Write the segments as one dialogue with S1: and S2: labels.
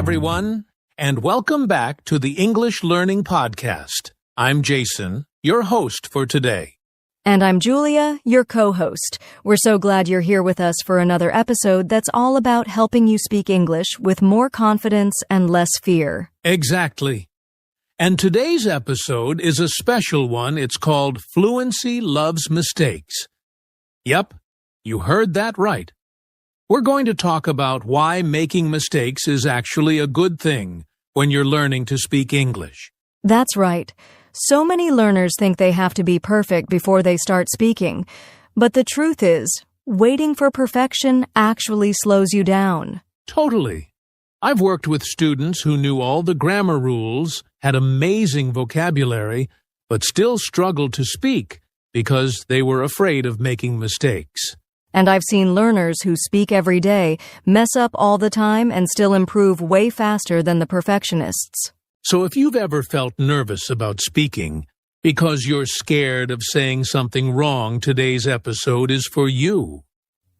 S1: everyone, and welcome back to the English Learning Podcast. I'm Jason, your host for today.
S2: And I'm Julia, your co-host. We're so glad you're here with us for another episode that's all about helping you speak English with more confidence and less fear.
S1: Exactly. And today's episode is a special one. It's called Fluency Loves Mistakes. Yep, you heard that right. We're going to talk about why making mistakes is actually a good thing when you're learning to speak English.
S2: That's right. So many learners think they have to be perfect before they start speaking. But the truth is, waiting for perfection actually slows you down.
S1: Totally. I've worked with students who knew all the grammar rules, had amazing vocabulary, but still struggled to speak because they were afraid of making mistakes.
S2: And I've seen learners who speak every day mess up all the time and still improve way faster than the perfectionists.
S1: So if you've ever felt nervous about speaking because you're scared of saying something wrong, today's episode is for you.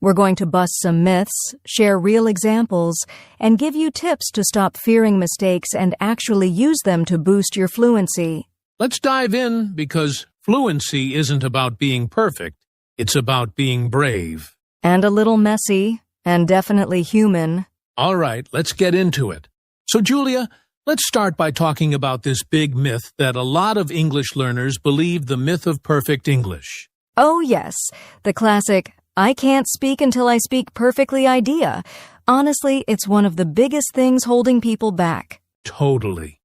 S2: We're going to bust some myths, share real examples, and give you tips to stop fearing mistakes and actually use them to boost your fluency.
S1: Let's dive in because fluency isn't about being perfect. It's about being brave.
S2: And a little messy, and definitely human.
S1: All right, let's get into it. So, Julia, let's start by talking about this big myth that a lot of English learners believe, the myth of perfect English.
S2: Oh, yes, the classic, I can't speak until I speak perfectly idea. Honestly, it's one of the biggest things holding people back.
S1: Totally.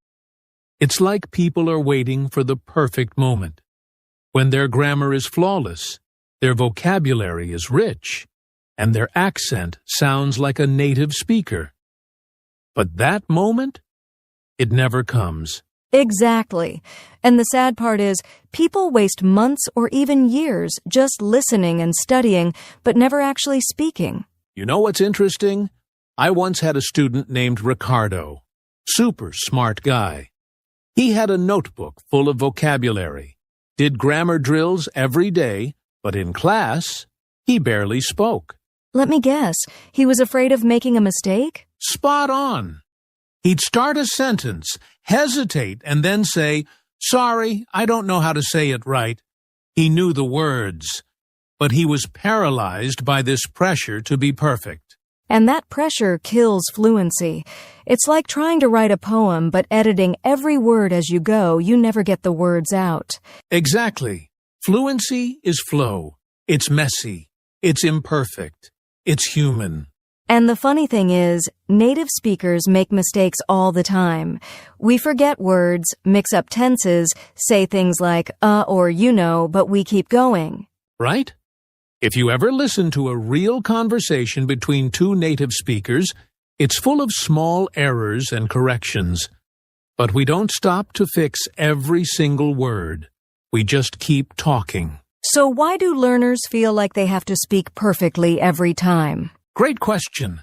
S1: It's like people are waiting for the perfect moment, when their grammar is flawless, their vocabulary is rich, and their accent sounds like a native speaker. But that moment, it never comes.
S2: Exactly. And the sad part is, people waste months or even years just listening and studying, but never actually speaking.
S1: You know what's interesting? I once had a student named Ricardo. Super smart guy. He had a notebook full of vocabulary, did grammar drills every day, but in class, he barely spoke.
S2: Let me guess, he was afraid of making a mistake?
S1: Spot on. He'd start a sentence, hesitate, and then say, "Sorry, I don't know how to say it right." He knew the words, but he was paralyzed by this pressure to be perfect.
S2: And that pressure kills fluency. It's like trying to write a poem, but editing every word as you go, you never get the words out.
S1: Exactly. Fluency is flow. It's messy. It's imperfect. It's human.
S2: And the funny thing is, native speakers make mistakes all the time. We forget words, mix up tenses, say things like, or you know, but we keep going.
S1: Right? If you ever listen to a real conversation between two native speakers, it's full of small errors and corrections. But we don't stop to fix every single word. We just keep talking.
S2: So why do learners feel like they have to speak perfectly every time?
S1: Great question.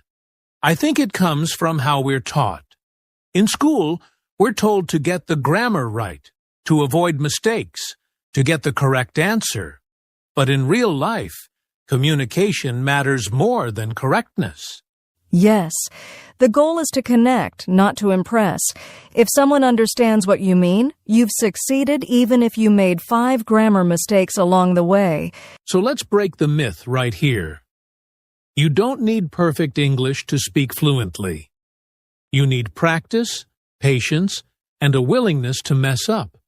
S1: I think it comes from how we're taught. In school, we're told to get the grammar right, to avoid mistakes, to get the correct answer. But in real life, communication matters more than correctness.
S2: Yes. The goal is to connect, not to impress. If someone understands what you mean, you've succeeded even if you made 5 grammar mistakes along the way.
S1: So let's break the myth right here. You don't need perfect English to speak fluently. You need practice, patience, and a willingness to mess up.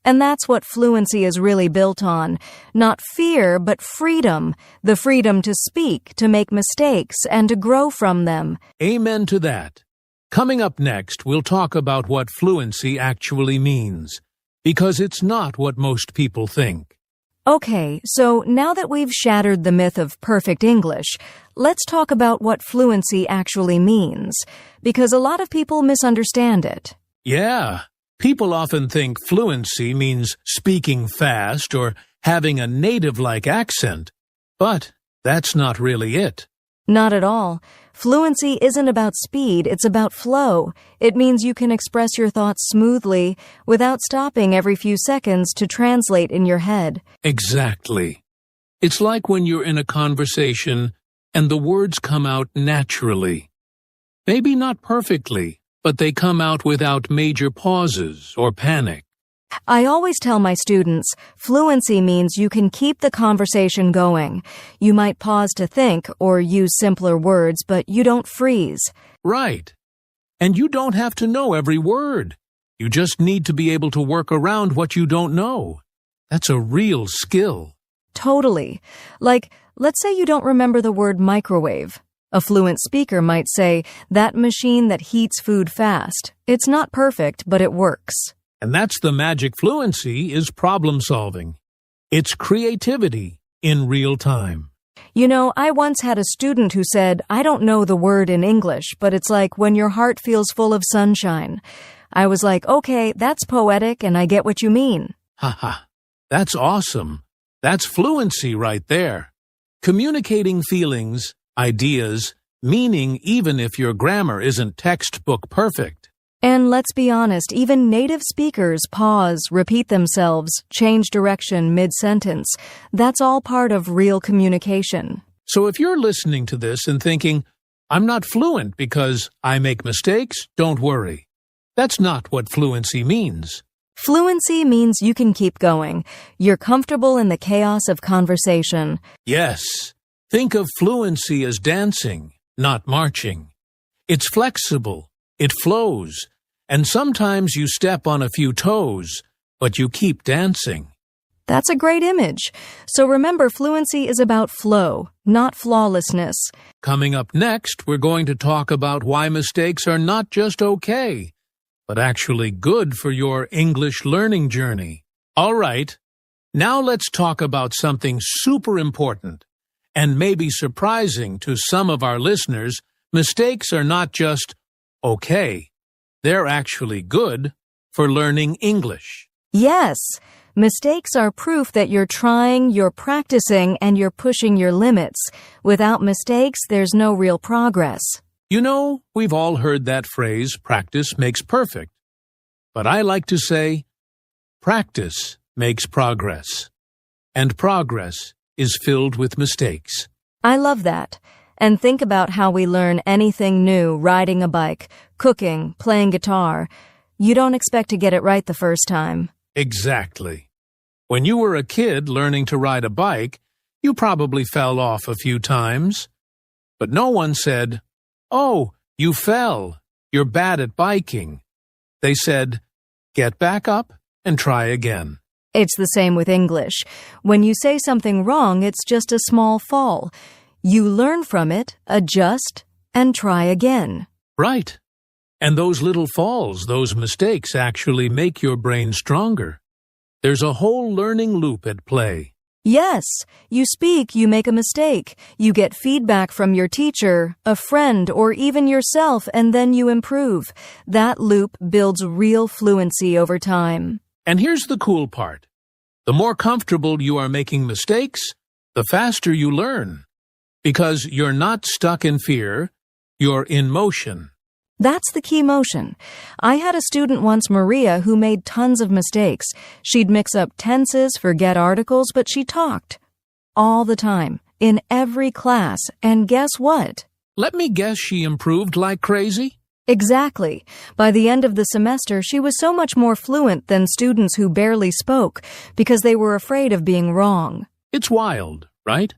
S2: And that's what fluency is really built on. Not fear, but freedom. The freedom to speak, to make mistakes, and to grow from them.
S1: Amen to that. Coming up next, we'll talk about what fluency actually means, because it's not what most people think.
S2: Okay, so now that we've shattered the myth of perfect English, let's talk about what fluency actually means, because a lot of people misunderstand it.
S1: Yeah. People often think fluency means speaking fast or having a native-like accent, but that's not really it.
S2: Not at all. Fluency isn't about speed, it's about flow. It means you can express your thoughts smoothly without stopping every few seconds to translate in your head.
S1: Exactly. It's like when you're in a conversation and the words come out naturally. Maybe not perfectly, but they come out without major pauses or panic.
S2: I always tell my students, fluency means you can keep the conversation going. You might pause to think or use simpler words, but you don't freeze.
S1: Right. And you don't have to know every word. You just need to be able to work around what you don't know. That's a real skill.
S2: Totally. Like, let's say you don't remember the word microwave. A fluent speaker might say, that machine that heats food fast. It's not perfect, but it works.
S1: And that's the magic fluency is problem solving. It's creativity in real time.
S2: You know, I once had a student who said, I don't know the word in English, but it's like when your heart feels full of sunshine. I was like, okay, that's poetic and I get what you mean.
S1: Haha, that's awesome. That's fluency right there. Communicating feelings, ideas, meaning even if your grammar isn't textbook perfect.
S2: And let's be honest, even native speakers pause, repeat themselves, change direction mid-sentence. That's all part of real communication.
S1: So if you're listening to this and thinking, I'm not fluent because I make mistakes, don't worry. That's not what fluency means.
S2: Fluency means you can keep going. You're comfortable in the chaos of conversation.
S1: Yes. Think of fluency as dancing, not marching. It's flexible. It flows. And sometimes you step on a few toes, but you keep dancing.
S2: That's a great image. So remember, fluency is about flow, not flawlessness.
S1: Coming up next, we're going to talk about why mistakes are not just okay, but actually good for your English learning journey. All right, now let's talk about something super important and maybe surprising to some of our listeners. Mistakes are not just okay. They're actually good for learning English.
S2: Yes, mistakes are proof that you're trying, you're practicing, and you're pushing your limits. Without mistakes, there's no real progress.
S1: You know, we've all heard that phrase, practice makes perfect. But I like to say, practice makes progress. And progress is filled with mistakes.
S2: I love that. And think about how we learn anything new, riding a bike, cooking, playing guitar. You don't expect to get it right the first time.
S1: Exactly. When you were a kid learning to ride a bike, you probably fell off a few times. But no one said, "Oh, you fell. You're bad at biking." They said, "Get back up and try again."
S2: It's the same with English. When you say something wrong, it's just a small fall. You learn from it, adjust, and try again.
S1: Right. And those little falls, those mistakes actually make your brain stronger. There's a whole learning loop at play.
S2: Yes, you speak, you make a mistake. You get feedback from your teacher, a friend, or even yourself, and then you improve. That loop builds real fluency over time.
S1: And here's the cool part. The more comfortable you are making mistakes, the faster you learn. Because you're not stuck in fear, you're in motion.
S2: That's the key motion. I had a student once, Maria, who made tons of mistakes. She'd mix up tenses, forget articles, but she talked. All the time, in every class, and guess what?
S1: Let me guess she improved like crazy?
S2: Exactly. By the end of the semester, she was so much more fluent than students who barely spoke because they were afraid of being wrong.
S1: It's wild, right?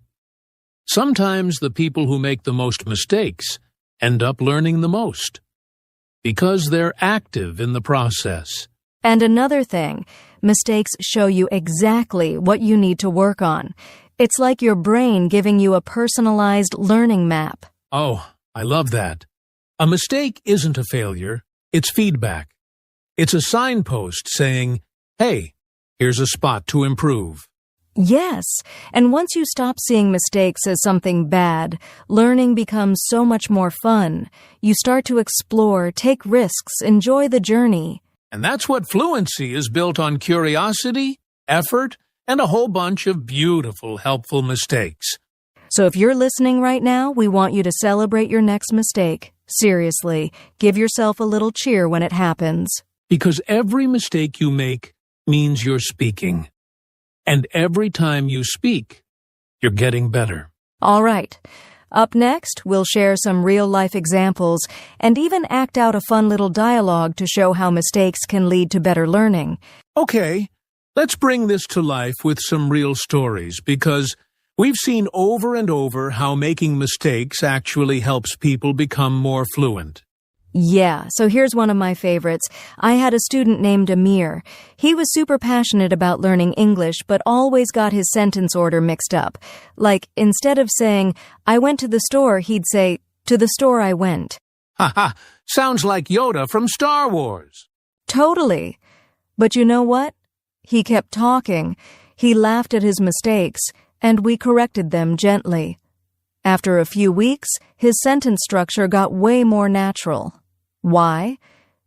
S1: Sometimes the people who make the most mistakes end up learning the most because they're active in the process.
S2: And another thing, mistakes show you exactly what you need to work on. It's like your brain giving you a personalized learning map.
S1: Oh, I love that. A mistake isn't a failure, it's feedback. It's a signpost saying, hey, here's a spot to improve.
S2: Yes, and once you stop seeing mistakes as something bad, learning becomes so much more fun. You start to explore, take risks, enjoy the journey.
S1: And that's what fluency is built on: curiosity, effort, and a whole bunch of beautiful, helpful mistakes.
S2: So if you're listening right now, we want you to celebrate your next mistake. Seriously, give yourself a little cheer when it happens.
S1: Because every mistake you make means you're speaking. And every time you speak, you're getting better.
S2: All right. Up next, we'll share some real-life examples and even act out a fun little dialogue to show how mistakes can lead to better learning.
S1: Okay, let's bring this to life with some real stories because we've seen over and over how making mistakes actually helps people become more fluent.
S2: Yeah, so here's one of my favorites. I had a student named Amir. He was super passionate about learning English, but always got his sentence order mixed up. Like, instead of saying, I went to the store, he'd say, to the store I went.
S1: Haha, sounds like Yoda from Star Wars.
S2: Totally. But you know what? He kept talking. He laughed at his mistakes, and we corrected them gently. After a few weeks, his sentence structure got way more natural. Why?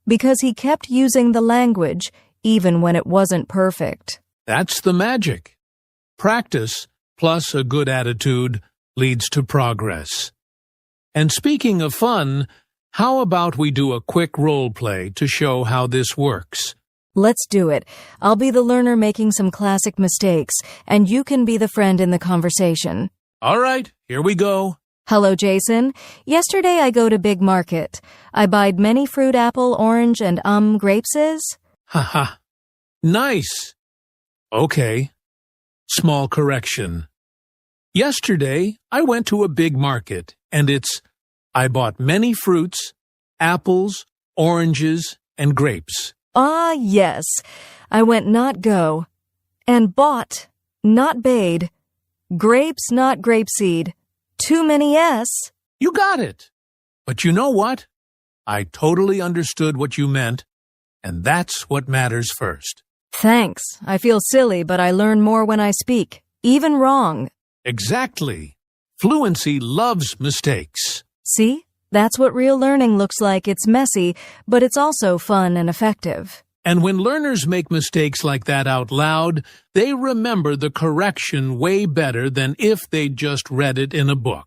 S2: Because he kept using the language, even when it wasn't perfect.
S1: That's the magic. Practice, plus a good attitude, leads to progress. And speaking of fun, how about we do a quick role play to show how this works?
S2: Let's do it. I'll be the learner making some classic mistakes, and you can be the friend in the conversation.
S1: All right, here we go.
S2: Hello, Jason. Yesterday I go to big market. I buyed many fruit, apple, orange, and grapeses.
S1: Haha. Nice. Okay. Small correction. Yesterday I went to a big market, and I bought many fruits, apples, oranges, and grapes.
S2: Ah, yes. I went not go. And bought, not bade. Grapes, not grapeseed. Too many S.
S1: You got it. But you know what? I totally understood what you meant, and that's what matters first.
S2: Thanks. I feel silly, but I learn more when I speak, even wrong.
S1: Exactly. Fluency loves mistakes.
S2: See? That's what real learning looks like. It's messy, but it's also fun and effective.
S1: And when learners make mistakes like that out loud, they remember the correction way better than if they just read it in a book.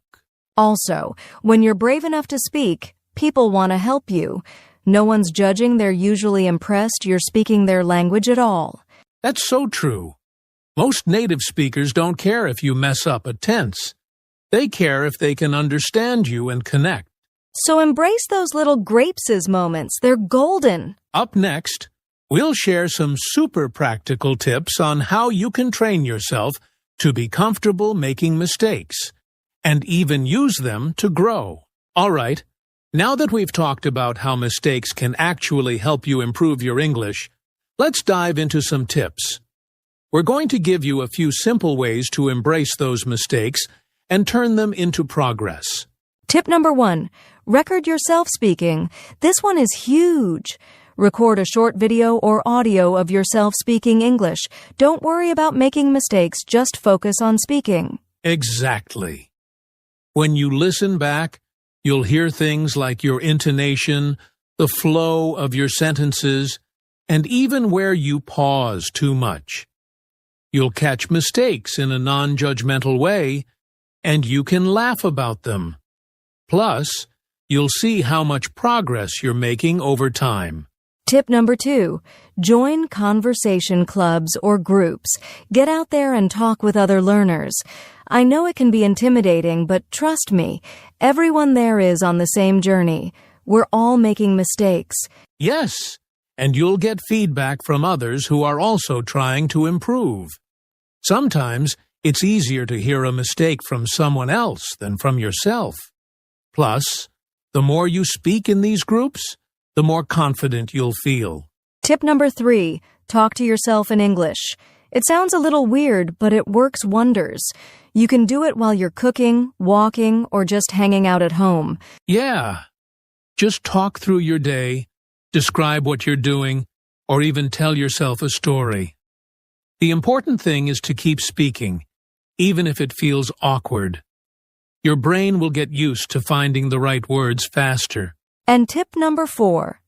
S2: Also, when you're brave enough to speak, people want to help you. No one's judging, they're usually impressed you're speaking their language at all.
S1: That's so true. Most native speakers don't care if you mess up a tense. They care if they can understand you and connect.
S2: So embrace those little grapeses moments. They're golden.
S1: Up next, we'll share some super practical tips on how you can train yourself to be comfortable making mistakes, and even use them to grow. All right, now that we've talked about how mistakes can actually help you improve your English, let's dive into some tips. We're going to give you a few simple ways to embrace those mistakes and turn them into progress.
S2: Tip number 1, record yourself speaking. This one is huge. Record a short video or audio of yourself speaking English. Don't worry about making mistakes, just focus on speaking.
S1: Exactly. When you listen back, you'll hear things like your intonation, the flow of your sentences, and even where you pause too much. You'll catch mistakes in a non-judgmental way, and you can laugh about them. Plus, you'll see how much progress you're making over time.
S2: Tip number 2, join conversation clubs or groups. Get out there and talk with other learners. I know it can be intimidating, but trust me, everyone there is on the same journey. We're all making mistakes.
S1: Yes, and you'll get feedback from others who are also trying to improve. Sometimes it's easier to hear a mistake from someone else than from yourself. Plus, the more you speak in these groups, the more confident you'll feel.
S2: Tip number 3, talk to yourself in English. It sounds a little weird, but it works wonders. You can do it while you're cooking, walking, or just hanging out at home.
S1: Yeah. Just talk through your day, describe what you're doing, or even tell yourself a story. The important thing is to keep speaking, even if it feels awkward. Your brain will get used to finding the right words faster.
S2: And tip number 4,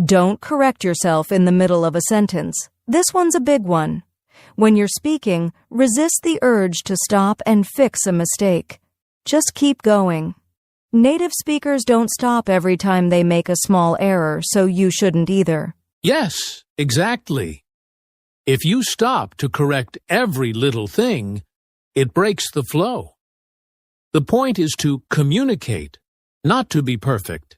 S2: don't correct yourself in the middle of a sentence. This one's a big one. When you're speaking, resist the urge to stop and fix a mistake. Just keep going. Native speakers don't stop every time they make a small error, so you shouldn't either.
S1: Yes, exactly. If you stop to correct every little thing, it breaks the flow. The point is to communicate, not to be perfect.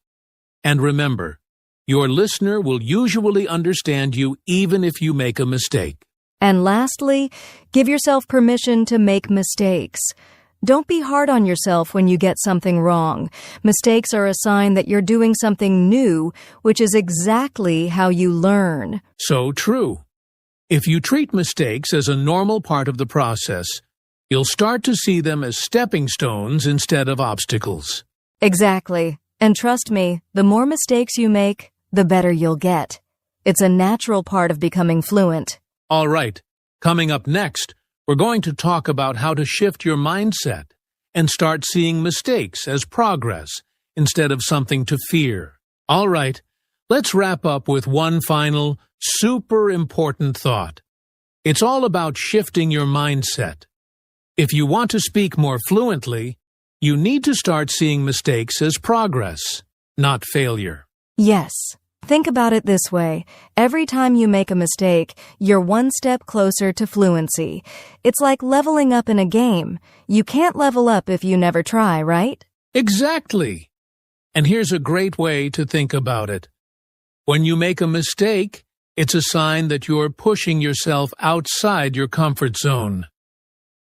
S1: And remember, your listener will usually understand you even if you make a mistake.
S2: And lastly, give yourself permission to make mistakes. Don't be hard on yourself when you get something wrong. Mistakes are a sign that you're doing something new, which is exactly how you learn.
S1: So true. If you treat mistakes as a normal part of the process, you'll start to see them as stepping stones instead of obstacles.
S2: Exactly. And trust me, the more mistakes you make, the better you'll get. It's a natural part of becoming fluent.
S1: All right, coming up next, we're going to talk about how to shift your mindset and start seeing mistakes as progress instead of something to fear. All right, let's wrap up with one final, super important thought. It's all about shifting your mindset. If you want to speak more fluently, you need to start seeing mistakes as progress, not failure.
S2: Yes. Think about it this way. Every time you make a mistake, you're one step closer to fluency. It's like leveling up in a game. You can't level up if you never try, right?
S1: Exactly. And here's a great way to think about it. When you make a mistake, it's a sign that you're pushing yourself outside your comfort zone.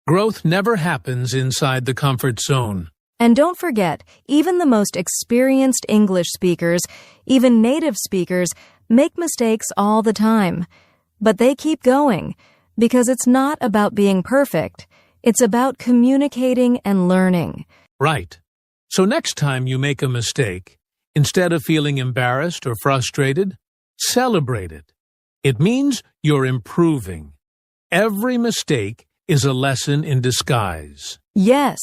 S1: Growth never happens inside the comfort zone.
S2: And don't forget, even the most experienced English speakers, even native speakers, make mistakes all the time. But they keep going, because it's not about being perfect. It's about communicating and learning.
S1: Right. So next time you make a mistake, instead of feeling embarrassed or frustrated, celebrate it. It means you're improving. Every mistake is a lesson in disguise.
S2: Yes,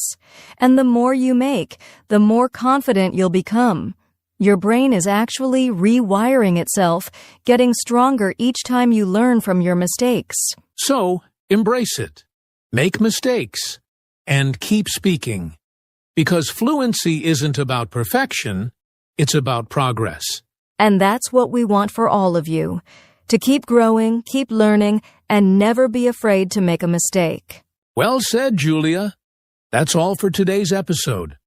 S2: and the more you make, the more confident you'll become. Your brain is actually rewiring itself, getting stronger each time you learn from your mistakes.
S1: So, embrace it. Make mistakes. And keep speaking. Because fluency isn't about perfection, it's about progress.
S2: And that's what we want for all of you. To keep growing, keep learning, and never be afraid to make a mistake.
S1: Well said, Julia. That's all for today's episode.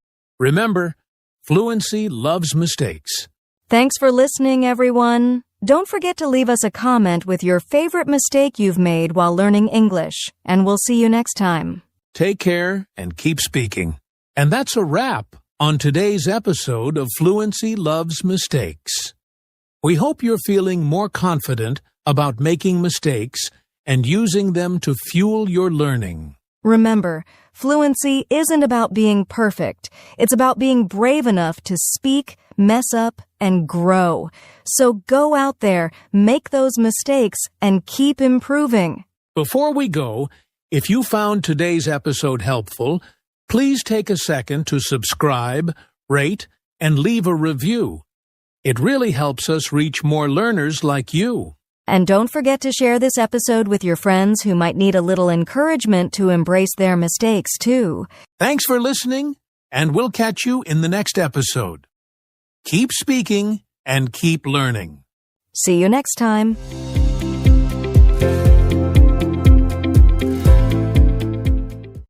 S1: Remember, fluency loves mistakes.
S2: Thanks for listening, everyone. Don't forget to leave us a comment with your favorite mistake you've made while learning English, and we'll see you next time.
S1: Take care and keep speaking. And that's a wrap on today's episode of Fluency Loves Mistakes. We hope you're feeling more confident about making mistakes and using them to fuel your learning.
S2: Remember, fluency isn't about being perfect. It's about being brave enough to speak, mess up, and grow. So go out there, make those mistakes, and keep improving.
S1: Before we go, if you found today's episode helpful, please take a second to subscribe, rate, and leave a review. It really helps us reach more learners like you.
S2: And don't forget to share this episode with your friends who might need a little encouragement to embrace their mistakes, too.
S1: Thanks for listening, and we'll catch you in the next episode. Keep speaking and keep learning.
S2: See you next time.